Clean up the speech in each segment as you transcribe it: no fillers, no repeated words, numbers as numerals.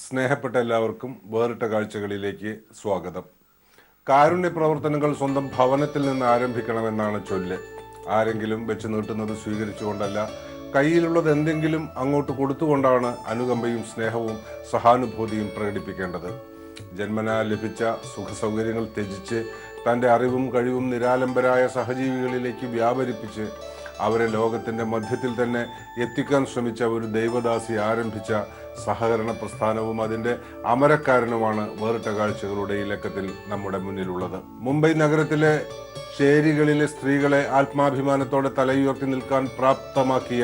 സ്നേഹപ്പെട്ട എല്ലാവർക്കും വേറിട്ട കാഴ്ചകളിലേക്ക് സ്വാഗതം. കാരുണ്യ പ്രവർത്തനങ്ങൾ സ്വന്തം ഭവനത്തിൽ നിന്ന് ആരംഭിക്കണമെന്നാണ് ചൊല്ല്. ആരെങ്കിലും വെച്ച് നീട്ടുന്നത് സ്വീകരിച്ചുകൊണ്ടല്ല, കയ്യിലുള്ളത് എന്തെങ്കിലും അങ്ങോട്ട് കൊടുത്തുകൊണ്ടാണ് അനുകമ്പയും സ്നേഹവും സഹാനുഭൂതിയും പ്രകടിപ്പിക്കേണ്ടത്. ജന്മനാ ലഭിച്ച സുഖസൗകര്യങ്ങൾ ത്യജിച്ച് തൻ്റെ അറിവും കഴിവും നിരാലംബരായ സഹജീവികളിലേക്ക് വ്യാപരിപ്പിച്ച് അവരെ ലോകത്തിൻ്റെ മധ്യത്തിൽ തന്നെ എത്തിക്കാൻ ശ്രമിച്ച ഒരു ദൈവദാസി ആരംഭിച്ച സഹകരണ പ്രസ്ഥാനവും അതിൻ്റെ അമരക്കാരനുമാണ് വേറിട്ട കാഴ്ചകളുടെ ഈ ലക്കത്തിൽ നമ്മുടെ മുന്നിലുള്ളത്. മുംബൈ നഗരത്തിലെ ചേരികളിലെ സ്ത്രീകളെ ആത്മാഭിമാനത്തോടെ തലയുയർത്തി നിൽക്കാൻ പ്രാപ്തമാക്കിയ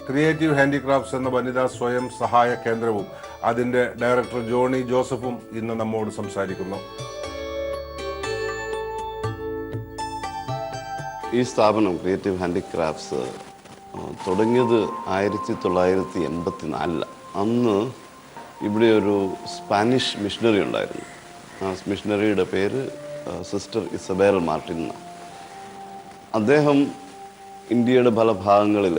ക്രിയേറ്റീവ് ഹാൻഡിക്രാഫ്റ്റ്സ് എന്ന വനിതാ സ്വയം സഹായ കേന്ദ്രവും അതിൻ്റെ ഡയറക്ടർ ജോണി ജോസഫും ഇന്ന് നമ്മോട് സംസാരിക്കുന്നു. ഈ സ്ഥാപനം ക്രിയേറ്റീവ് ഹാൻഡിക്രാഫ്റ്റ്സ് തുടങ്ങിയത് 1984. അന്ന് ഇവിടെ ഒരു സ്പാനിഷ് മിഷണറി ഉണ്ടായിരുന്നു. ആ മിഷണറിയുടെ പേര് സിസ്റ്റർ ഇസബേൽ മാർട്ടിൻ. അദ്ദേഹം ഇന്ത്യയുടെ പല ഭാഗങ്ങളിൽ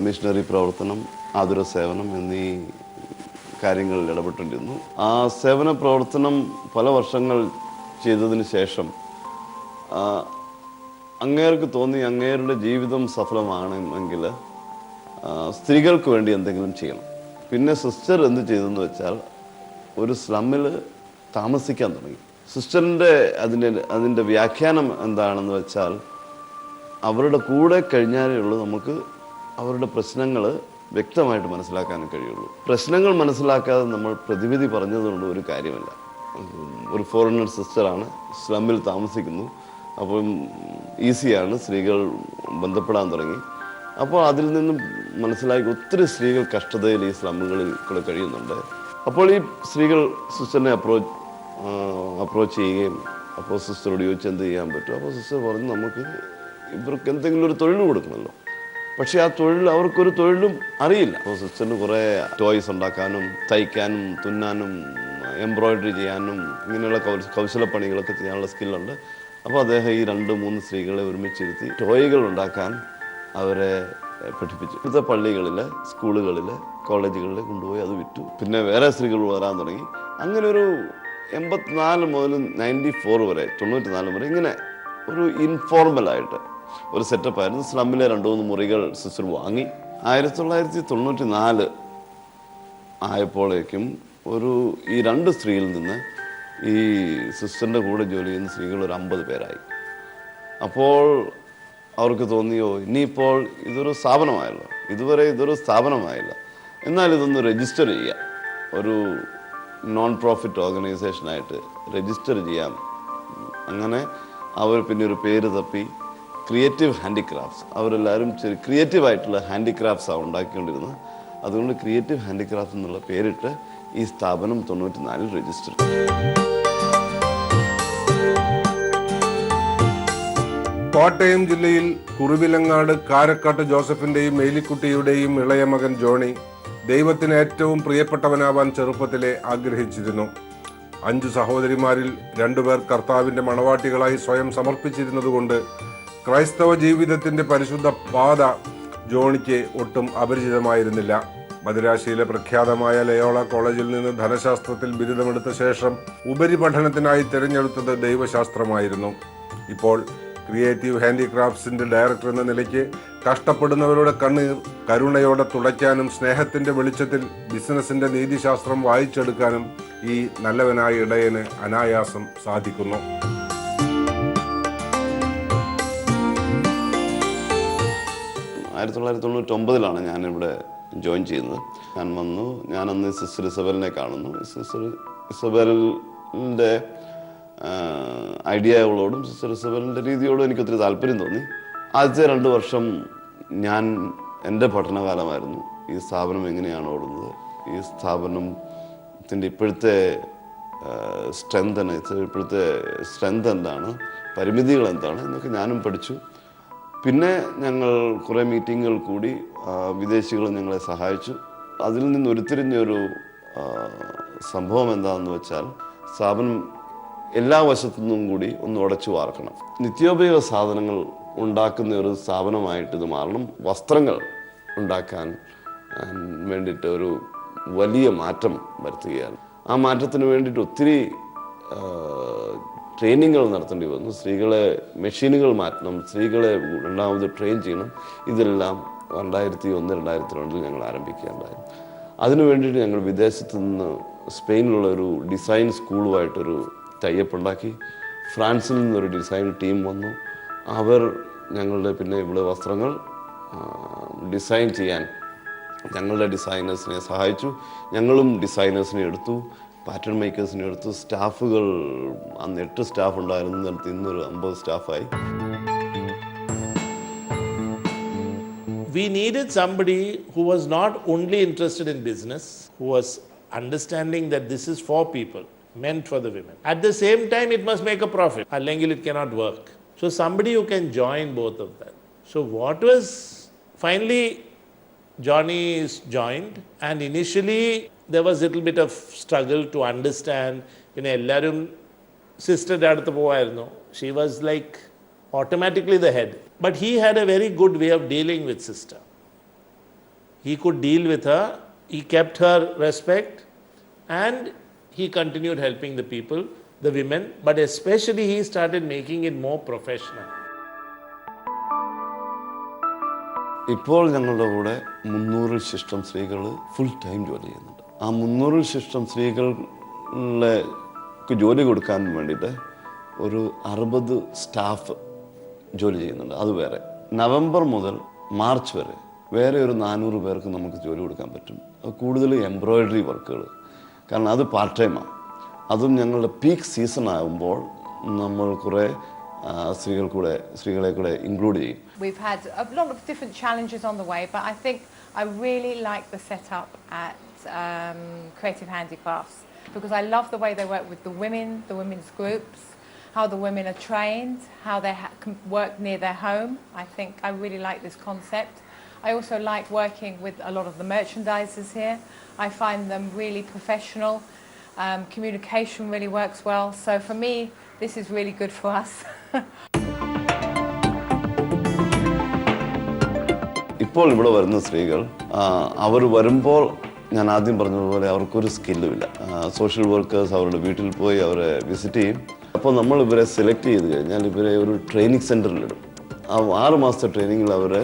മിഷണറി പ്രവർത്തനം, ആതുര സേവനം എന്നീ കാര്യങ്ങളിൽ ഇടപെട്ടിരുന്നു. ആ സേവന പ്രവർത്തനം പല വർഷങ്ങൾ ചെയ്തതിന് ശേഷം അങ്ങേർക്ക് തോന്നി അങ്ങേരുടെ ജീവിതം സഫലമാണെങ്കിൽ സ്ത്രീകൾക്ക് വേണ്ടി എന്തെങ്കിലും ചെയ്യണം. പിന്നെ സിസ്റ്റർ എന്ത് ചെയ്തെന്ന് വെച്ചാൽ ഒരു സ്ലമ്മിൽ താമസിക്കാൻ തുടങ്ങി. സിസ്റ്ററിൻ്റെ അതിൻ്റെ വ്യാഖ്യാനം എന്താണെന്ന് വെച്ചാൽ അവരുടെ കൂടെ കഴിഞ്ഞാലേ ഉള്ളൂ നമുക്ക് അവരുടെ പ്രശ്നങ്ങൾ വ്യക്തമായിട്ട് മനസ്സിലാക്കാൻ കഴിയുള്ളൂ. പ്രശ്നങ്ങൾ മനസ്സിലാക്കാതെ നമ്മൾ പ്രതിവിധി പറഞ്ഞതുകൊണ്ട് ഒരു കാര്യമില്ല. ഒരു ഫോറിനർ സിസ്റ്ററാണ്, സ്ലമ്മിൽ താമസിക്കുന്നു, അപ്പം ഈസിയാണ്, സ്ത്രീകൾ ബന്ധപ്പെടാൻ തുടങ്ങി. അപ്പോൾ അതിൽ നിന്നും മനസ്സിലാക്കി ഒത്തിരി സ്ത്രീകൾ കഷ്ടതയിൽ ഈ സ്ലമ്മുകളിൽ കൂടെ കഴിയുന്നുണ്ട്. അപ്പോൾ ഈ സ്ത്രീകൾ സിസ്റ്ററിനെ അപ്രോച്ച് ചെയ്യുകയും അപ്പോൾ സിസ്റ്ററോട് ചോദിച്ച് എന്ത് ചെയ്യാൻ പറ്റും. അപ്പോൾ സിസ്റ്റർ പറഞ്ഞു, നമുക്ക് ഇവർക്ക് എന്തെങ്കിലും ഒരു തൊഴിൽ കൊടുക്കണമല്ലോ. പക്ഷേ ആ തൊഴിൽ അവർക്കൊരു തൊഴിലും അറിയില്ല. അപ്പോൾ സിസ്റ്ററിന് കുറേ ടോയ്സ് ഉണ്ടാക്കാനും തയ്ക്കാനും തുന്നാനും എംബ്രോയിഡറി ചെയ്യാനും ഇങ്ങനെയുള്ള കൗശലപ്പണികളൊക്കെ ചെയ്യാനുള്ള സ്കില്ലുണ്ട്. അപ്പോൾ അദ്ദേഹം ഈ 2-3 സ്ത്രീകളെ ഒരുമിച്ചിരുത്തി ടോയ്കൾ ഉണ്ടാക്കാൻ അവരെ പഠിപ്പിച്ചു. ഇവിടുത്തെ പള്ളികളിൽ, സ്കൂളുകളിൽ, കോളേജുകളിൽ കൊണ്ടുപോയി അത് വിറ്റു. പിന്നെ വേറെ സ്ത്രീകൾ വരാൻ തുടങ്ങി. അങ്ങനെ ഒരു 84 മുതൽ 94 വരെ, 94 വരെ ഇങ്ങനെ ഒരു ഇൻഫോർമലായിട്ട് ഒരു സെറ്റപ്പായിരുന്നു. സ്ലമ്മിലെ 2-3 മുറികൾ സിസ്റ്റർ വാങ്ങി. 1994 ആയപ്പോഴേക്കും ഈ 2 സ്ത്രീയിൽ നിന്ന് ഈ സിസ്റ്ററിൻ്റെ കൂടെ ജോലി ചെയ്യുന്ന സ്ത്രീകൾ ഒരു 50 പേരായി. അപ്പോൾ അവർക്ക് തോന്നിയോ, ഇനിയിപ്പോൾ ഇതൊരു സ്ഥാപനമായല്ലോ, ഇതുവരെ ഇതൊരു സ്ഥാപനമായില്ല, എന്നാൽ ഇതൊന്ന് രജിസ്റ്റർ ചെയ്യാം, ഒരു നോൺ പ്രോഫിറ്റ് ഓർഗനൈസേഷനായിട്ട് രജിസ്റ്റർ ചെയ്യാം. അങ്ങനെ അവർ പിന്നെ ഒരു പേര് തപ്പി ക്രിയേറ്റീവ് ഹാൻഡിക്രാഫ്റ്റ്സ്. അവരെല്ലാവരും ക്രിയേറ്റീവായിട്ടുള്ള ഹാൻഡിക്രാഫ്റ്റ്സാണ് ഉണ്ടാക്കിക്കൊണ്ടിരുന്നത്. അതുകൊണ്ട് ക്രിയേറ്റീവ് ഹാൻഡിക്രാഫ്റ്റ്സ് എന്നുള്ള പേരിട്ട് ഈ സ്ഥാപനം 94 രജിസ്റ്റർ. കോട്ടയം ജില്ലയിൽ കുറുവിലങ്ങാട് കാരക്കാട്ട് ജോസഫിന്റെയും മേലിക്കുട്ടിയുടെയും ഇളയ മകൻ ജോണി ദൈവത്തിന് ഏറ്റവും പ്രിയപ്പെട്ടവനാവാൻ ചെറുപ്പത്തിലെ ആഗ്രഹിച്ചിരുന്നു. 5 സഹോദരിമാരിൽ 2 പേർ കർത്താവിന്റെ മണവാട്ടികളായി സ്വയം സമർപ്പിച്ചിരുന്നതുകൊണ്ട് ക്രൈസ്തവ ജീവിതത്തിന്റെ പരിശുദ്ധ പാത ജോണിക്ക് ഒട്ടും അപരിചിതമായിരുന്നില്ല. മദിരാശിയിലെ പ്രഖ്യാതമായ ലയോള കോളേജിൽ നിന്ന് ധനശാസ്ത്രത്തിൽ ബിരുദമെടുത്ത ശേഷം ഉപരിപഠനത്തിനായി തിരഞ്ഞെടുത്തത് ദൈവശാസ്ത്രമായിരുന്നു. ഇപ്പോൾ ക്രിയേറ്റീവ് ഹാൻഡിക്രാഫ്റ്റ്സിന്റെ ഡയറക്ടർ എന്ന നിലയ്ക്ക് കഷ്ടപ്പെടുന്നവരുടെ കണ്ണീർ കരുണയോടെ തുടയ്ക്കാനും സ്നേഹത്തിന്റെ വെളിച്ചത്തിൽ ബിസിനസിന്റെ നീതിശാസ്ത്രം വായിച്ചെടുക്കാനും ഈ നല്ലവനായ ഇടയന് അനായാസം സാധിക്കുന്നു. ഞാനിവിടെ ജോയിൻ ചെയ്യുന്നത്. ഞാൻ വന്നു. ഞാനന്ന് സിസ്റ്റർ ഇസബേലിനെ കാണുന്നു. സിസ്റ്റർ ഇസബേലിൻ്റെ ഐഡിയകളോടും സിസ്റ്റർ ഇസബേലിൻ്റെ രീതിയോടും എനിക്ക് ഒത്തിരി താല്പര്യം തോന്നി. ആദ്യത്തെ 2 വർഷം എൻ്റെ പഠനകാലമായിരുന്നു. ഈ സ്ഥാപനം എങ്ങനെയാണ് ഓടുന്നത്, ഈ സ്ഥാപനത്തിൻ്റെ ഇപ്പോഴത്തെ സ്ട്രെങ്ത് എന്താണ്, പരിമിതികൾ എന്താണ് എന്നൊക്കെ ഞാനും പഠിച്ചു. പിന്നെ ഞങ്ങൾ കുറേ മീറ്റിങ്ങുകൾ കൂടി, വിദേശികൾ ഞങ്ങളെ സഹായിച്ചു. അതിൽ നിന്ന് ഉരുത്തിരിഞ്ഞൊരു സംഭവം എന്താണെന്ന് വെച്ചാൽ, സ്ഥാപനം എല്ലാ വശത്തു നിന്നും കൂടി ഒന്ന് ഉടച്ചു വാർക്കണം. നിത്യോപയോഗ സാധനങ്ങൾ ഉണ്ടാക്കുന്ന ഒരു സ്ഥാപനമായിട്ട് ഇത് മാറണം. വസ്ത്രങ്ങൾ ഉണ്ടാക്കാൻ വേണ്ടിയിട്ട് ഒരു വലിയ മാറ്റം വരുത്തുകയാണ്. ആ മാറ്റത്തിന് വേണ്ടിയിട്ട് ഒത്തിരി ട്രെയിനിങ്ങുകൾ നടത്തേണ്ടി വന്നു. സ്ത്രീകളെ മെഷീനുകൾ മാറ്റണം, സ്ത്രീകളെ രണ്ടാമത് ട്രെയിൻ ചെയ്യണം. ഇതെല്ലാം 2001-2002 ഞങ്ങൾ ആരംഭിക്കുകയുണ്ടായി. അതിനു വേണ്ടിയിട്ട് ഞങ്ങൾ വിദേശത്ത് നിന്ന് സ്പെയിനിലുള്ള ഒരു ഡിസൈൻ സ്കൂളുമായിട്ടൊരു ടൈപ്പ് ഉണ്ടാക്കി. ഫ്രാൻസിൽ നിന്നൊരു ഡിസൈൻ ടീം വന്നു. അവർ ഞങ്ങളുടെ പിന്നെ ഇവിടെ വസ്ത്രങ്ങൾ ഡിസൈൻ ചെയ്യാൻ ഞങ്ങളുടെ ഡിസൈനേഴ്സിനെ സഹായിച്ചു. ഞങ്ങളും ഡിസൈനേഴ്സിനെ എടുത്തു, പാറ്റേൺ മേക്കേഴ്സിനെ എടുത്തു. സ്റ്റാഫുകൾ അന്ന് 8 സ്റ്റാഫ് ഉണ്ടായിരുന്നിടത്ത് ഇന്നൊരു 50 സ്റ്റാഫായി. We needed somebody who was not only interested in business, who was understanding that this is for people, meant for the women. At the same time, it must make a profit. Allengil it cannot work. So somebody who can join both of them. So what was finally Johnny is joined, and initially there was a little bit of struggle to understand. Ellarum sister daduthu povayirunnu. She was like automatically the head. But he had a very good way of dealing with sister. He could deal with her, he kept her respect, and he continued helping the people, the women, but especially he started making it more professional. ഇപ്പോൾ ഞങ്ങളുടെ കൂടെ 300 ശിഷ്ടം സ്ത്രീകൾ full time ജോലി ചെയ്യുന്നുണ്ട്. ആ 300 ശിഷ്ടം സ്ത്രീകൾക്ക് ജോലി കൊടുക്കാൻ വേണ്ടിയിട്ട് ഒരു 60 സ്റ്റാഫ് ജോലി ചെയ്യുന്നുണ്ട്. അത് വേറെ നവംബർ മുതൽ മാർച്ച് വരെ വേറെ ഒരു 400 പേർക്ക് നമുക്ക് ജോലി കൊടുക്കാൻ പറ്റും. കൂടുതൽ എംബ്രോയിഡറി വർക്കുകൾ, കാരണം അത് പാർട്ട് ടൈമാണ്. അതും ഞങ്ങളുടെ പീക്ക് സീസൺ ആകുമ്പോൾ നമ്മൾ കുറേ സ്ത്രീകളെ കൂടെ ഇൻക്ലൂഡ് ചെയ്യും. We've had a lot of different challenges on the way, but I think I really like the setup at Creative Handicrafts because I love the way they work with the women, the women's groups, how the women are trained, how they can work near their home. I think I really like this concept. I also like working with a lot of the merchandisers here. I find them really professional. Communication really works well. So for me, this is really good for us. ഇപ്പോൾ ഇവിടെ വരുന്ന സ്ത്രീകൾ അവർ വരുമ്പോൾ ഞാൻ ആദ്യം പറഞ്ഞതുപോലെ അവർക്കൊരു സ്കില്ലുമില്ല. Social workers അവരുടെ വീട്ടിൽ പോയി അവരെ വിസിറ്റ് ചെയ്യും. അപ്പോൾ നമ്മൾ ഇവരെ സെലക്ട് ചെയ്ത് കഴിഞ്ഞാൽ ഇവരെ ഒരു ട്രെയിനിങ് സെൻറ്ററിലിടും. ആ 6 മാസത്തെ ട്രെയിനിങ്ങിൽ അവരെ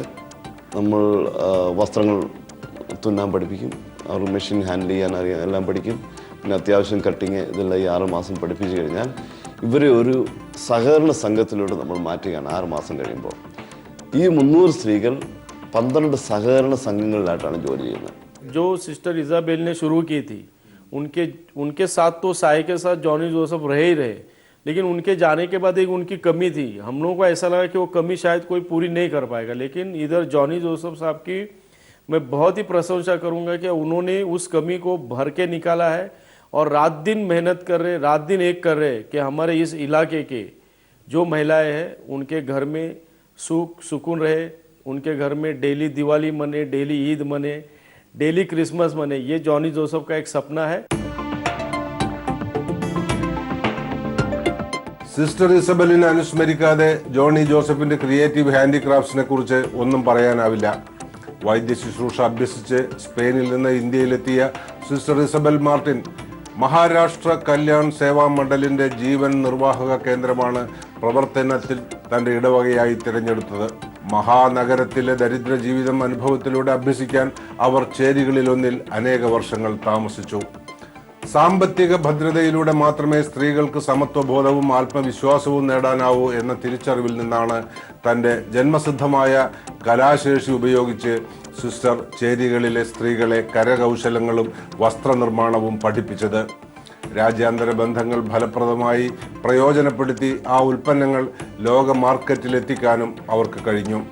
നമ്മൾ വസ്ത്രങ്ങൾ തുന്നാൻ പഠിപ്പിക്കും, അവർ മെഷീൻ ഹാൻഡിൽ ചെയ്യാൻ അറിയാൻ എല്ലാം പഠിക്കും. പിന്നെ അത്യാവശ്യം കട്ടിങ് ഇതെല്ലാം ഈ 6 മാസം പഠിപ്പിച്ചു കഴിഞ്ഞാൽ ഇവരെ ഒരു സഹകരണ സംഘത്തിലൂടെ നമ്മൾ മാറ്റുകയാണ് 6 മാസം കഴിയുമ്പോൾ. ഈ 300 സ്ത്രീകൾ 12 സഹകരണ സംഘങ്ങളിലായിട്ടാണ് ജോലി ചെയ്യുന്നത്. जो सिस्टर इजाबेल ने शुरू की थी उनके साथ तो साय के साथ जॉनी जोसेफ रहे ही रहे, लेकिन उनके जाने के बाद एक उनकी कमी थी. हम लोगों को ऐसा लगा कि वो कमी शायद कोई पूरी नहीं कर पाएगा, लेकिन इधर जॉनी जोसेफ साहब की मैं बहुत ही प्रशंसा करूंगा कि उन्होंने उस कमी को भर के निकाला है और रात दिन मेहनत कर रहे, रात दिन एक कर रहे कि हमारे इस इलाके के जो महिलाएं हैं उनके घर में सुख सुकून रहे, उनके घर में डेली दिवाली मने, डेली ईद मने, डेली क्रिसमस मने. ये जॉनी जोसेफ का एक सपना है. സിസ്റ്റർ ഇസബലിനെ അനുസ്മരിക്കാതെ ജോണി ജോസഫിന്റെ ക്രിയേറ്റീവ് ഹാൻഡിക്രാഫ്റ്റ്സിനെ കുറിച്ച് ഒന്നും പറയാനാവില്ല. വൈദ്യ ശുശ്രൂഷ അഭ്യസിച്ച് സ്പെയിനിൽ നിന്ന് ഇന്ത്യയിലെത്തിയ sister Isabel Martin Maharashtra Kalyan Seva മണ്ഡലിന്റെ ജീവൻ നിർവാഹക കേന്ദ്രമാണ് പ്രവർത്തനത്തിൽ തന്റെ ഇടവകയായി തിരഞ്ഞെടുത്തത്. മഹാനഗരത്തിലെ ദരിദ്ര ജീവിതം അനുഭവത്തിലൂടെ അഭ്യസിക്കാൻ അവർ ചേരികളിലൊന്നിൽ അനേക വർഷങ്ങൾ താമസിച്ചു. സാമ്പത്തിക ഭദ്രതയിലൂടെ മാത്രമേ സ്ത്രീകൾക്ക് സമത്വബോധവും ആത്മവിശ്വാസവും നേടാനാവൂ എന്ന തിരിച്ചറിവിൽ നിന്നാണ് തൻ്റെ ജന്മസിദ്ധമായ കലാശേഷി ഉപയോഗിച്ച് സിസ്റ്റർ ചേരികളിലെ സ്ത്രീകളെ കരകൗശലങ്ങളും വസ്ത്രനിർമ്മാണവും പഠിപ്പിച്ചത്. രാജ്യാന്തര ബന്ധങ്ങൾ ഫലപ്രദമായി പ്രയോജനപ്പെടുത്തി ആ ഉൽപ്പന്നങ്ങൾ ലോക മാർക്കറ്റിലെത്തിക്കാനും അവർക്ക് കഴിഞ്ഞു.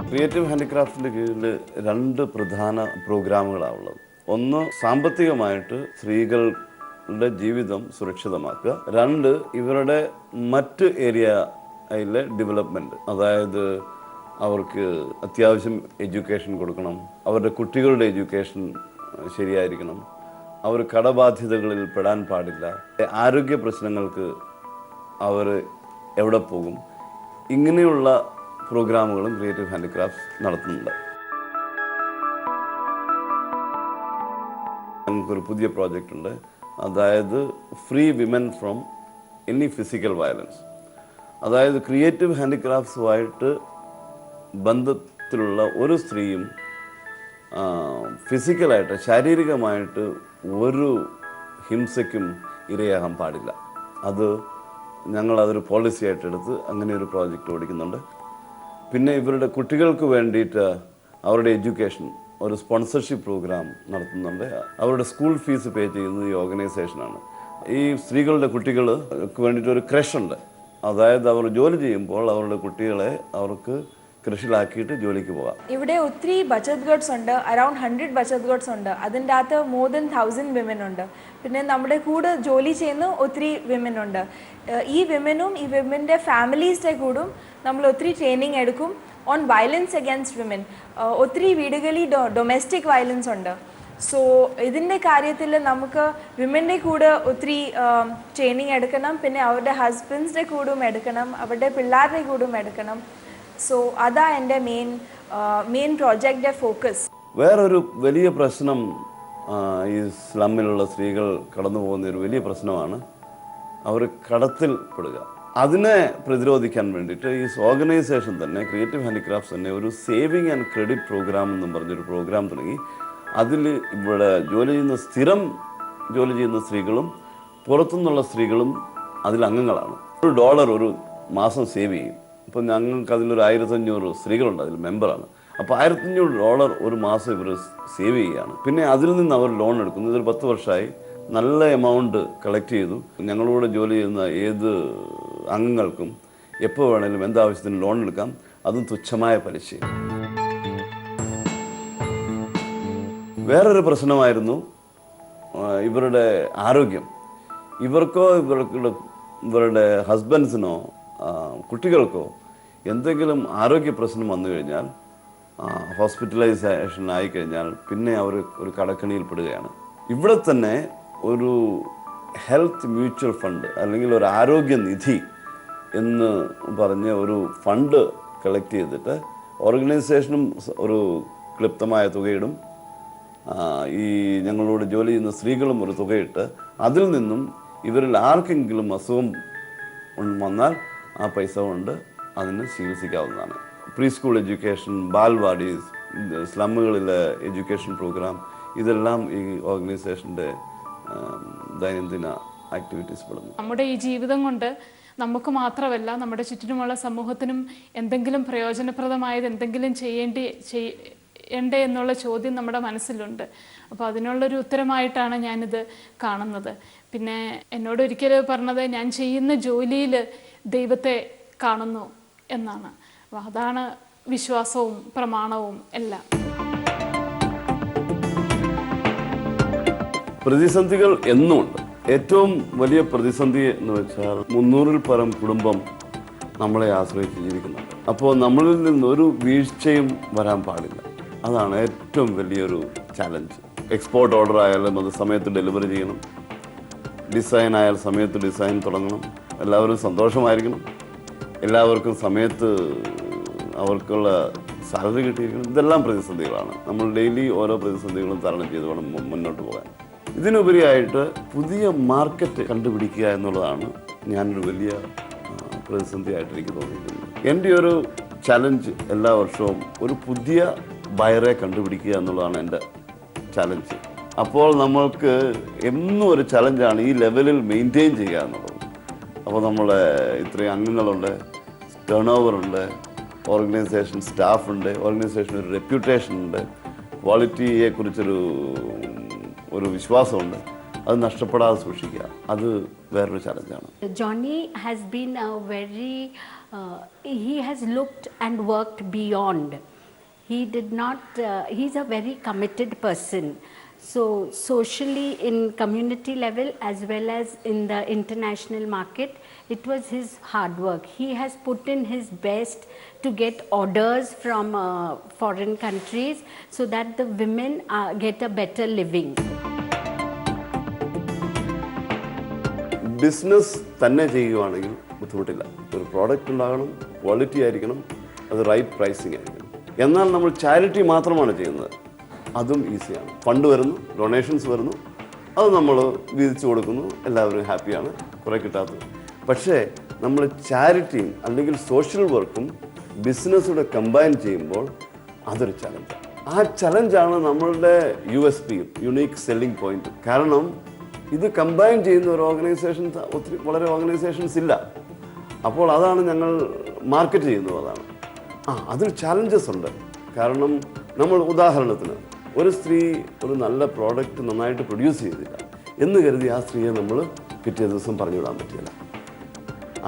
ക്രിയേറ്റീവ് ഹാൻഡിക്രാഫ്റ്റിൻ്റെ കീഴിൽ 2 പ്രധാന പ്രോഗ്രാമുകളാണ് ഉള്ളത്. ഒന്ന് സാമ്പത്തികമായിട്ട് സ്ത്രീകളുടെ ജീവിതം സുരക്ഷിതമാക്കുക. 2 ഇവരുടെ മറ്റ് ഏരിയയിലെ ഡെവലപ്മെൻറ്റ്, അതായത് അവർക്ക് അത്യാവശ്യം എഡ്യൂക്കേഷൻ കൊടുക്കണം, അവരുടെ കുട്ടികളുടെ എഡ്യൂക്കേഷൻ ശരിയായിരിക്കണം, അവർ കടബാധ്യതകളിൽ പെടാൻ പാടില്ല, ആരോഗ്യ പ്രശ്നങ്ങൾക്ക് അവർ എവിടെ പോകും, ഇങ്ങനെയുള്ള പ്രോഗ്രാമുകളും ക്രിയേറ്റീവ് ഹാൻഡിക്രാഫ്റ്റ്സ് നടത്തുന്നുണ്ട്. ഞങ്ങൾക്കൊരു പുതിയ പ്രോജക്റ്റ് ഉണ്ട്. അതായത് free women from any physical violence. അതായത് ക്രിയേറ്റീവ് ഹാൻഡിക്രാഫ്റ്റ്സുമായിട്ട് ബന്ധത്തിലുള്ള ഒരു സ്ത്രീയും ഫിസിക്കലായിട്ട് ശാരീരികമായിട്ട് ഒരു ഹിംസയ്ക്കും ഇരയാകാൻ പാടില്ല. അത് ഞങ്ങളതൊരു പോളിസി ആയിട്ടെടുത്ത് അങ്ങനെ ഒരു പ്രോജക്റ്റ് ഓടിക്കുന്നുണ്ട്. പിന്നെ ഇവരുടെ കുട്ടികൾക്ക് വേണ്ടിയിട്ട് അവരുടെ എഡ്യൂക്കേഷൻ ഒരു സ്പോൺസർഷിപ്പ് പ്രോഗ്രാം നടത്തുന്നുണ്ട്. അവരുടെ സ്കൂൾ ഫീസ് പേ ചെയ്യുന്നത് ഈ ഓർഗനൈസേഷനാണ്. ഈ സ്ത്രീകളുടെ കുട്ടികൾക്ക് വേണ്ടിയിട്ട് ഒരു ക്രഷുണ്ട്. അതായത് അവർ ജോലി ചെയ്യുമ്പോൾ അവരുടെ കുട്ടികളെ അവർക്ക് കൃഷിയിലാക്കിയിട്ട് ജോലിക്ക് പോകാം. ഇവിടെ ഒത്തിരി ബച്ചത് ഗഡ്സ് ഉണ്ട്, അറൌണ്ട് 100 ബച്ചത് ഗഡ്സ് ഉണ്ട്. അതിൻ്റെ അകത്ത് മോർ ദൻ 1000 വിമൻ ഉണ്ട്. പിന്നെ നമ്മുടെ കൂടെ ജോലി ചെയ്യുന്ന ഒത്തിരി വിമൻ ഉണ്ട്. ഈ വിമനും ഈ വിമൻ്റെ ഫാമിലീസിൻ്റെ കൂടും നമ്മൾ ഒത്തിരി ട്രെയിനിങ് എടുക്കും ഓൺ വയലൻസ് അഗൈൻസ്റ്റ് വിമൻ. ഒത്തിരി വീടുകളിൽ ഡൊമസ്റ്റിക് വയലൻസ് ഉണ്ട്. സോ ഇതിൻ്റെ കാര്യത്തിൽ നമുക്ക് വിമൻ്റെ കൂടെ ഒത്തിരി ട്രെയിനിങ് എടുക്കണം. പിന്നെ അവരുടെ ഹസ്ബൻഡ്സിൻ്റെ കൂടും എടുക്കണം, അവരുടെ പിള്ളേരുടെ കൂടും എടുക്കണം. സോ അതാ എൻ്റെ മെയിൻ പ്രോജക്റ്റിൻ്റെ ഫോക്കസ്. വേറൊരു വലിയ പ്രശ്നം ഈ സ്ലമ്മിലുള്ള സ്ത്രീകൾ കടന്നു പോകുന്ന ഒരു വലിയ പ്രശ്നമാണ് അവർ കടത്തിൽ പെടുക. അതിനെ പ്രതിരോധിക്കാൻ വേണ്ടിയിട്ട് ഈ ഓർഗനൈസേഷൻ തന്നെ, ക്രിയേറ്റീവ് ഹാൻഡിക്രാഫ്റ്റ്സ് തന്നെ ഒരു സേവിങ് ആൻഡ് ക്രെഡിറ്റ് പ്രോഗ്രാം എന്നും പറഞ്ഞൊരു പ്രോഗ്രാം തുടങ്ങി. അതിൽ ഇവിടെ സ്ഥിരം ജോലി ചെയ്യുന്ന സ്ത്രീകളും പുറത്തുനിന്നുള്ള സ്ത്രീകളും അതിൽ അംഗങ്ങളാണ്. $1 ഒരു മാസം സേവ് ചെയ്യും. ഇപ്പോൾ ഞങ്ങൾക്ക് അതിലൊരു 1500 സ്ത്രീകളുണ്ട്, അതിൽ മെമ്പറാണ്. അപ്പോൾ $1500 ഒരു മാസം ഇവർ സേവ് ചെയ്യുകയാണ്. പിന്നെ അതിൽ നിന്ന് അവർ ലോൺ എടുക്കുന്നു. ഇതൊരു 10 വർഷമായി നല്ല എമൗണ്ട് കളക്ട് ചെയ്തു. ഞങ്ങളോട് ജോലി ചെയ്യുന്ന ഏത് അംഗങ്ങൾക്കും എപ്പോൾ വേണമെങ്കിലും എന്താവശ്യത്തിന് ലോൺ എടുക്കാം, അതും തുച്ഛമായ പലിശ. വേറൊരു പ്രശ്നമായിരുന്നു ഇവരുടെ ആരോഗ്യം. ഇവർക്കോ ഇവരുടെ ഹസ്ബൻഡ്സിനോ കുട്ടികൾക്കോ എന്തെങ്കിലും ആരോഗ്യ പ്രശ്നം വന്നു കഴിഞ്ഞാൽ, ഹോസ്പിറ്റലൈസേഷൻ ആയിക്കഴിഞ്ഞാൽ പിന്നെ അവർ ഒരു കടക്കണിയിൽ പെടുകയാണ്. ഇവിടെ തന്നെ ഒരു ഹെൽത്ത് മ്യൂച്വൽ ഫണ്ട് അല്ലെങ്കിൽ ഒരു ആരോഗ്യ നിധി എന്ന് പറഞ്ഞ് ഒരു ഫണ്ട് കളക്ട് ചെയ്തിട്ട് ഓർഗനൈസേഷനും ഒരു ക്ലിപ്തമായ തുകയിടും. ഈ ഞങ്ങളോട് ജോലി ചെയ്യുന്ന സ്ത്രീകളും ഒരു തുകയിട്ട് അതിൽ നിന്നും ഇവരിൽ ആർക്കെങ്കിലും അസുഖം വന്നാൽ ആ പൈസ കൊണ്ട് അതിന് ചികിത്സിക്കാവുന്നതാണ്. പ്രീ സ്കൂൾ എഡ്യൂക്കേഷൻ, ബാൽവാഡീസ്, സ്ലമ്മുകളിലെ എഡ്യൂക്കേഷൻ പ്രോഗ്രാം, ഇതെല്ലാം ഈ ഓർഗനൈസേഷൻ്റെ ദൈനംദിന ആക്ടിവിറ്റീസ് പെടുന്നു. നമ്മുടെ ഈ ജീവിതം കൊണ്ട് നമുക്ക് മാത്രമല്ല നമ്മുടെ ചുറ്റിനുമുള്ള സമൂഹത്തിനും എന്തെങ്കിലും പ്രയോജനപ്രദമായത് എന്തെങ്കിലും ചെയ്യണ്ടേ എന്നുള്ള ചോദ്യം നമ്മുടെ മനസ്സിലുണ്ട്. അപ്പോൾ അതിനുള്ളൊരു ഉത്തരമായിട്ടാണ് ഞാനിത് കാണുന്നത്. പിന്നെ എന്നോട് ഒരിക്കൽ പറഞ്ഞത് ഞാൻ ചെയ്യുന്ന ജോലിയിൽ ദൈവത്തെ കാണുന്നു എന്നാണ്. അപ്പോൾ അതാണ് വിശ്വാസവും പ്രമാണവും എല്ലാം. പ്രതിസന്ധികൾ എന്നുമുണ്ട്. ഏറ്റവും വലിയ പ്രതിസന്ധി എന്ന് വെച്ചാൽ 300-ൽ പരം കുടുംബം നമ്മളെ ആശ്രയിച്ച് ജീവിക്കുന്നുണ്ട്. അപ്പോൾ നമ്മളിൽ നിന്നൊരു വീഴ്ചയും വരാൻ പാടില്ല. അതാണ് ഏറ്റവും വലിയൊരു ചാലഞ്ച്. എക്സ്പോർട്ട് ഓർഡർ ആയാലും അത് സമയത്ത് ഡെലിവറി ചെയ്യണം. ഡിസൈൻ ആയാൽ സമയത്ത് ഡിസൈൻ തുടങ്ങണം. എല്ലാവരും സന്തോഷമായിരിക്കണം. എല്ലാവർക്കും സമയത്ത് അവർക്കുള്ള സാലറി കിട്ടിയിരിക്കണം. ഇതെല്ലാം പ്രതിസന്ധികളാണ്. നമ്മൾ ഡെയിലി ഓരോ പ്രതിസന്ധികളും തരണം ചെയ്ത് വേണം മുന്നോട്ട് പോകാൻ. ഇതിനുപരിയായിട്ട് പുതിയ മാർക്കറ്റ് കണ്ടുപിടിക്കുക എന്നുള്ളതാണ് ഞാനൊരു വലിയ പ്രതിസന്ധിയായിട്ട് എനിക്ക് തോന്നിയിരിക്കുന്നത്. എൻ്റെ ഒരു ചലഞ്ച് എല്ലാ വർഷവും ഒരു പുതിയ ബയറെ കണ്ടുപിടിക്കുക എന്നുള്ളതാണ് എൻ്റെ ചലഞ്ച്. അപ്പോൾ നമ്മൾക്ക് എന്നും ഒരു ചലഞ്ചാണ് ഈ ലെവലിൽ മെയിൻറ്റെയിൻ ചെയ്യുക എന്നുള്ളത്. അപ്പോൾ നമ്മളെ ഇത്രയും അംഗങ്ങളുണ്ട്, ടേൺ ഓവറുണ്ട്, ഓർഗനൈസേഷൻ സ്റ്റാഫുണ്ട്, ഓർഗനൈസേഷൻ ഒരു റെപ്യൂട്ടേഷൻ ഉണ്ട്, ക്വാളിറ്റിയെക്കുറിച്ചൊരു വിശ്വാസമുണ്ട്. അത് നഷ്ടപ്പെടാതെ സൂക്ഷിക്കുക, അത് വേറൊരു ചലഞ്ചാണ്. Johnny has been a very, he has looked and worked beyond. He did not, he's a very committed person. So socially in community level as well as in the international market, it was his hard work. He has put in his best to get orders from foreign countries so that the women get a better living. Business തന്നെ ചെയ്യുകയാണെങ്കിൽ ബുദ്ധിമുട്ടില്ല. ഒരു product ഉണ്ടാകണം, quality ആയിരിക്കണം, അത് right pricing ആയിരിക്കണം. എന്നാൽ നമ്മൾ ചാരിറ്റി മാത്രമാണ് ചെയ്യുന്നത്, അതും ഈസിയാണ്. ഫണ്ട് വരുന്നു, ഡൊണേഷൻസ് വരുന്നു, അത് നമ്മൾ വീതിച്ചു കൊടുക്കുന്നു, എല്ലാവരും ഹാപ്പിയാണ്, കുറേ കിട്ടാത്തത്. പക്ഷേ നമ്മൾ ചാരിറ്റിയും അല്ലെങ്കിൽ സോഷ്യൽ വർക്കും ബിസിനസ്സൂടെ കമ്പൈൻ ചെയ്യുമ്പോൾ അതൊരു ചലഞ്ചാണ്. ആ ചലഞ്ചാണ് നമ്മളുടെ USP, യുണീക്ക് സെല്ലിംഗ് പോയിന്റ്. കാരണം ഇത് കമ്പൈൻ ചെയ്യുന്ന ഒരു ഓർഗനൈസേഷൻ വളരെ ഓർഗനൈസേഷൻസ് ഇല്ല. അപ്പോൾ അതാണ് ഞങ്ങൾ മാർക്കറ്റ് ചെയ്യുന്നത്. അതാണ് അതിൽ ചാലഞ്ചസ് ഉണ്ട്. കാരണം നമ്മൾ ഉദാഹരണത്തിന് ഒരു സ്ത്രീ ഒരു നല്ല പ്രോഡക്റ്റ് നന്നായിട്ട് പ്രൊഡ്യൂസ് ചെയ്തില്ല എന്ന് കരുതി ആ സ്ത്രീയെ നമ്മൾ പിറ്റേ ദിവസം പറഞ്ഞുവിടാൻ പറ്റില്ല.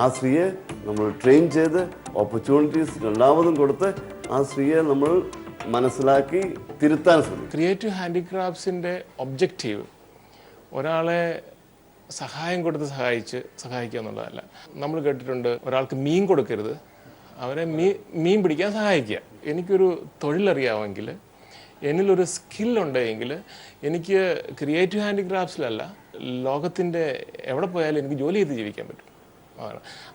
ആ സ്ത്രീയെ നമ്മൾ ട്രെയിൻ ചെയ്ത് ഓപ്പർച്യൂണിറ്റീസ് രണ്ടാമതും കൊടുത്ത് ആ സ്ത്രീയെ നമ്മൾ മനസ്സിലാക്കി തിരുത്താൻ ശ്രമിക്കും. ക്രിയേറ്റീവ് ഹാൻഡിക്രാഫ്റ്റ്സിൻ്റെ ഒബ്ജക്റ്റീവ് ഒരാളെ സഹായം കൊടുത്ത് സഹായിക്കുക എന്നുള്ളതല്ല. നമ്മൾ കേട്ടിട്ടുണ്ട് ഒരാൾക്ക് മീൻ കൊടുക്കരുത്, അവരെ മീൻ പിടിക്കാൻ സഹായിക്കുക. എനിക്കൊരു തൊഴിലറിയാമെങ്കിൽ, എന്നിലൊരു സ്കില്ലുണ്ടെങ്കിൽ എനിക്ക് ക്രിയേറ്റീവ് ഹാൻഡിക്രാഫ്റ്റ്സിലല്ല, ലോകത്തിൻ്റെ എവിടെ പോയാലും എനിക്ക് ജോലി ചെയ്ത് ജീവിക്കാൻ പറ്റും.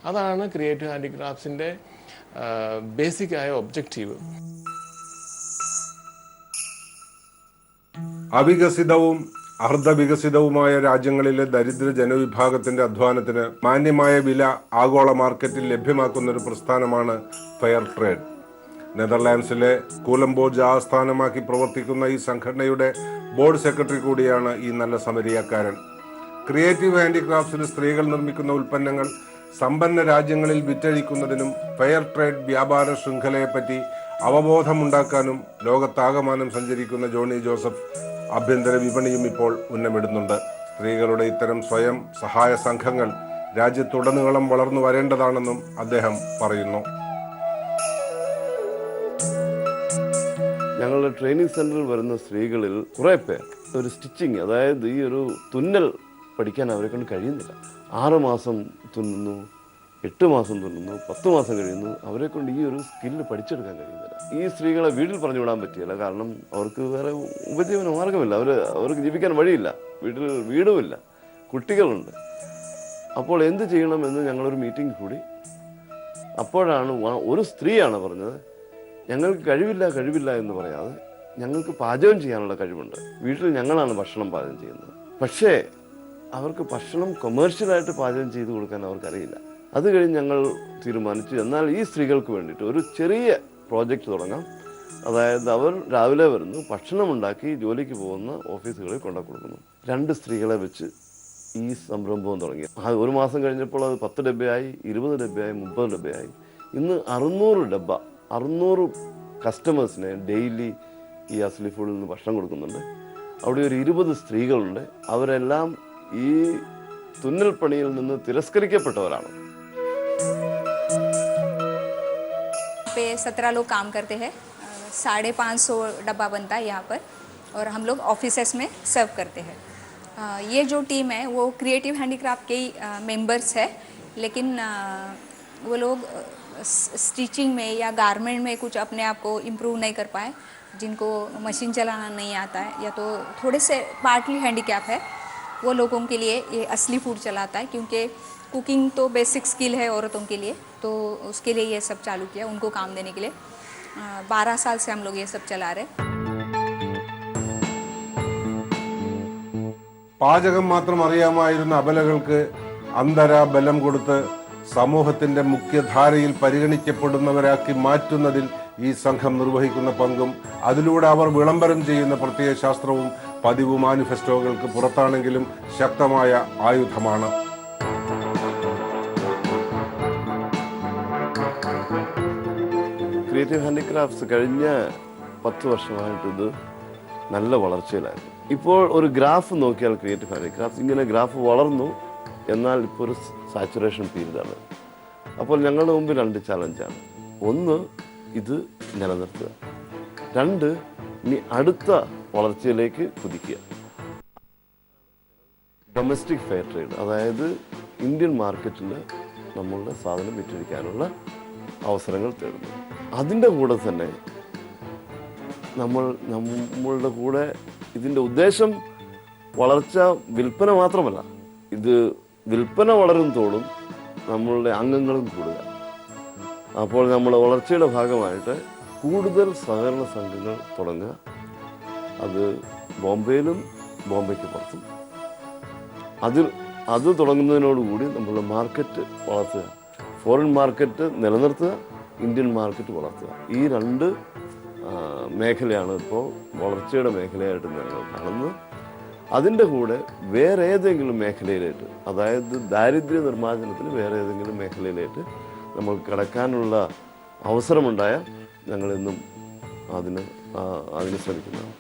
അതാണ് ക്രിയേറ്റീവ് ഹാൻഡിക്രാഫ്റ്റ്സിൻ്റെ ബേസിക്കായ ഒബ്ജക്റ്റീവ്. അവികസിതവും അർദ്ധവികസിതവുമായ രാജ്യങ്ങളിലെ ദരിദ്ര ജനവിഭാഗത്തിന്റെ അധ്വാനത്തിന് മാന്യമായ വില ആഗോള മാർക്കറ്റിൽ ലഭ്യമാക്കുന്ന ഒരു പ്രസ്ഥാനമാണ് ഫെയർ ട്രേഡ്. നെതർലാൻഡ്സിലെ കൂലംബോർഗ് ആസ്ഥാനമാക്കി പ്രവർത്തിക്കുന്ന ഈ സംഘടനയുടെ ബോർഡ് സെക്രട്ടറി കൂടിയാണ് ഈ നല്ല സമരിയാക്കാരൻ. ക്രിയേറ്റീവ് ഹാൻഡിക്രാഫ്റ്റ്സിൽ സ്ത്രീകൾ നിർമ്മിക്കുന്ന ഉൽപ്പന്നങ്ങൾ സമ്പന്ന രാജ്യങ്ങളിൽ വിറ്റഴിക്കുന്നതിനും ഫെയർ ട്രേഡ് വ്യാപാര ശൃംഖലയെപ്പറ്റി അവബോധമുണ്ടാക്കാനും ലോകത്താകമാനം സഞ്ചരിക്കുന്ന ജോണി ജോസഫ് ആഭ്യന്തര വിപണിയും ഇപ്പോൾ ഉന്നമിടുന്നുണ്ട്. സ്ത്രീകളുടെ ഇത്തരം സ്വയം സഹായ സംഘങ്ങൾ രാജ്യത്തുടനീളം വളർന്നു വരേണ്ടതാണെന്നും അദ്ദേഹം പറയുന്നു. ഞങ്ങളുടെ ട്രെയിനിങ് സെന്ററിൽ വരുന്ന സ്ത്രീകളിൽ കുറേ പേർ ഒരു സ്റ്റിച്ചിങ്, അതായത് ഈ ഒരു തുന്നൽ പഠിക്കാൻ അവരെ കൊണ്ട് കഴിയുന്നില്ല. 6 മാസം തുന്നുന്നു, 8 മാസം തുന്നുന്നു, 10 മാസം കഴിയുന്നു. അവരെ കൊണ്ട് ഈ ഒരു സ്കില്ല് പഠിച്ചെടുക്കാൻ കഴിയുന്നില്ല. ഈ സ്ത്രീകളെ വീട്ടിൽ പറഞ്ഞു വിടാൻ പറ്റിയില്ല. കാരണം അവർക്ക് വേറെ ഉപജീവന മാർഗമില്ല, അവർക്ക് ജീവിക്കാൻ വഴിയില്ല, വീട്ടിൽ വീടുമില്ല, കുട്ടികളുണ്ട്. അപ്പോൾ എന്ത് ചെയ്യണമെന്ന് ഞങ്ങളൊരു മീറ്റിംഗ് കൂടി. അപ്പോഴാണ് ഒരു സ്ത്രീയാണ് പറഞ്ഞത്, ഞങ്ങൾക്ക് കഴിവില്ല എന്ന് പറയാതെ ഞങ്ങൾക്ക് പാചകം ചെയ്യാനുള്ള കഴിവുണ്ട്, വീട്ടിൽ ഞങ്ങളാണ് ഭക്ഷണം പാചകം ചെയ്യുന്നത്. പക്ഷേ അവർക്ക് ഭക്ഷണം കൊമേഴ്ഷ്യലായിട്ട് പാചകം ചെയ്ത് കൊടുക്കാൻ അവർക്കറിയില്ല. അത് കഴിഞ്ഞ് ഞങ്ങൾ തീരുമാനിച്ചു, എന്നാൽ ഈ സ്ത്രീകൾക്ക് വേണ്ടിയിട്ട് ഒരു ചെറിയ പ്രോജക്റ്റ് തുടങ്ങാം. അതായത് അവർ രാവിലെ വരുന്നു, ഭക്ഷണം ഉണ്ടാക്കി ജോലിക്ക് പോകുന്ന ഓഫീസുകളിൽ കൊണ്ടു കൊടുക്കുന്നു. 2 സ്ത്രീകളെ വെച്ച് ഈ സംരംഭം തുടങ്ങി. 1 മാസം കഴിഞ്ഞപ്പോൾ അത് 10 ഡബ്ബയായി, 20 ഡബ്ബയായി, 30 ഡബ്ബയായി. ഇന്ന് 600 ഡബ്ബ, 600 കസ്റ്റമേഴ്സിനെ ഡെയിലി ഈ അസ്ലി ഫുഡിൽ നിന്ന് ഭക്ഷണം കൊടുക്കുന്നുണ്ട്. അവിടെ ഒരു 20 സ്ത്രീകളുണ്ട്. അവരെല്ലാം ഈ തുന്നൽ പണിയിൽ നിന്ന് തിരസ്കരിക്കപ്പെട്ടവരാണ്. 17 लोग काम करते हैं, 550 डब्बा बनता है यहाँ पर, और हम लोग ऑफिसेस में सर्व करते हैं. ये जो टीम है वो क्रिएटिव हैंडीक्राफ्ट के मेंबर्स है, लेकिन वो लोग स्टिचिंग में या गारमेंट में कुछ अपने आप को इम्प्रूव नहीं कर पाए, जिनको मशीन चलाना नहीं आता है या तो थोड़े से पार्टली हैंडीकैप है, वो लोगों के लिए ये असली फूड चलाता है. क्योंकि कुकिंग तो बेसिक स्किल है औरतों के लिए, तो उसके लिए ये सब चालू किया, उनको काम देने के लिए. 12 साल से हम लोग ये सब चला रहे. പാചകം മാത്രം അറിയാമായിരുന്ന അബലകൾക്ക് അന്തര ബലം കൊടുത്ത് സമൂഹത്തിന്റെ മുഖ്യധാരയിൽ പരിഗണിക്കപ്പെടുന്നവരാക്കി മാറ്റുന്നതിൽ ഈ സംഘം നിർവഹിക്കുന്ന പങ്കും അതിലൂടെ അവർ വിളംബരം ചെയ്യുന്ന പ്രത്യയശാസ്ത്രവും പതിവ് മാനിഫെസ്റ്റോകൾക്ക് പുറത്താണെങ്കിലും ശക്തമായ ആയുധമാണ്. ക്രിയേറ്റീവ് ഹാൻഡിക്രാഫ്റ്റ്സ് കഴിഞ്ഞ 10 വർഷമായിട്ടിത് നല്ല വളർച്ചയിലായിരുന്നു. ഇപ്പോൾ ഒരു ഗ്രാഫ് നോക്കിയാൽ ക്രിയേറ്റീവ് ഹാൻഡിക്രാഫ്റ്റ്സ് ഇങ്ങനെ ഗ്രാഫ് വളർന്നു, എന്നാൽ ഇപ്പോൾ ഒരു സാച്ചുറേഷൻ പീരീഡാണ്. അപ്പോൾ ഞങ്ങളുടെ മുമ്പിൽ 2 ചലഞ്ചാണ്. 1, ഇത് നിലനിർത്തുക. 2, ഇനി അടുത്ത വളർച്ചയിലേക്ക് കുതിക്കുക. ഡൊമസ്റ്റിക് ഫെയർ ട്രേഡ്, അതായത് ഇന്ത്യൻ മാർക്കറ്റിൽ നമ്മളുടെ സാധനം വിറ്റഴിക്കാനുള്ള അവസരങ്ങൾ തേടുന്നു. അതിൻ്റെ കൂടെ തന്നെ നമ്മളുടെ കൂടെ ഇതിൻ്റെ ഉദ്ദേശം വളർച്ച വിൽപ്പന മാത്രമല്ല, ഇത് വിൽപ്പന വളരും തോറും നമ്മളുടെ അംഗങ്ങളും കൂടുക. അപ്പോൾ നമ്മുടെ വളർച്ചയുടെ ഭാഗമായിട്ട് കൂടുതൽ സഹകരണ സംഘങ്ങൾ തുടങ്ങുക. അത് ബോംബെയിലും ബോംബെക്ക് പുറത്തും അത് തുടങ്ങുന്നതിനോടുകൂടി നമ്മൾ മാർക്കറ്റ് വളർത്തുക, ഫോറിൻ മാർക്കറ്റ് നിലനിർത്തുക, ഇന്ത്യൻ മാർക്കറ്റ് വളർത്തുക. ഈ 2 മേഖലയാണ് ഇപ്പോൾ വളർച്ചയുടെ മേഖലയായിട്ട് ഞങ്ങൾ കാണുന്നത്. അതിൻ്റെ കൂടെ വേറെ ഏതെങ്കിലും മേഖലയിലായിട്ട്, അതായത് ദാരിദ്ര്യ നിർമ്മാർജ്ജനത്തിന് വേറെ ഏതെങ്കിലും മേഖലയിലായിട്ട് നമ്മൾ കടക്കാനുള്ള അവസരമുണ്ടായാൽ ഞങ്ങളെന്നും അതിന് ശ്രമിക്കുന്നതാണ്.